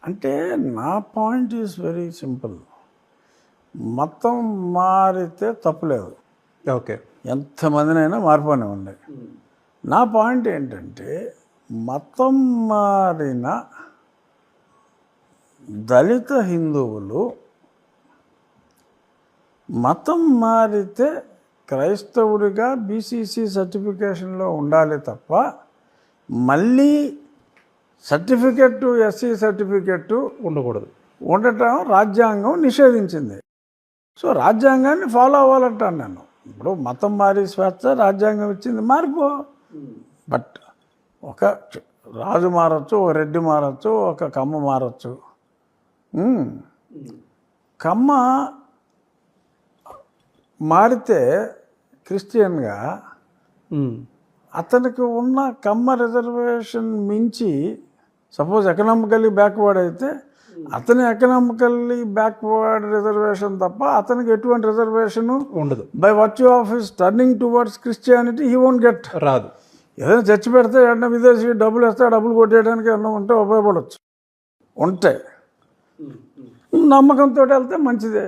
అంటే నా point is very simple. మతం మారితే తప్పులేదు, ఓకే. ఎంతమందినైనా మారిపోనివ్వండి. నా పాయింట్ ఏంటంటే మతం మారిన దళిత హిందువులు మతం మారితే క్రైస్తవుడిగా బీసీసీ సర్టిఫికేషన్లో ఉండాలి తప్ప మళ్ళీ సర్టిఫికెట్టు ఎస్సీ సర్టిఫికెట్టు ఉండకూడదు. ఉండటం రాజ్యాంగం నిషేధించింది. సో రాజ్యాంగాన్ని ఫాలో అవ్వాలంటాను నేను. ఇప్పుడు మతం మారి స్వేచ్ఛ రాజ్యాంగం ఇచ్చింది, మారిపో. బట్ ఒక రాజు మారచ్చు, ఒక రెడ్డి మారచ్చు, ఒక కమ్మ మారచ్చు. కమ్మ మారితే క్రిస్టియన్గా అతనికి ఉన్న కమ్మ రిజర్వేషన్ మించి సపోజ్ ఎకనామికల్లీ బ్యాక్వర్డ్ అయితే అతని ఎకనామికల్లీ బ్యాక్వర్డ్ రిజర్వేషన్ తప్ప అతనికి ఎటువంటి రిజర్వేషను ఉండదు. By virtue of his turning towards Christianity he won't get. రాదు. ఏదైనా చర్చి పెడితే ఏమన్నా విదేశీ డబ్బులు వేస్తే డబ్బులు కొట్టేయడానికి ఏమన్నా ఉంటే ఉపయోగపడవచ్చు. ఉంటే నమ్మకంతో వెళ్తే మంచిదే.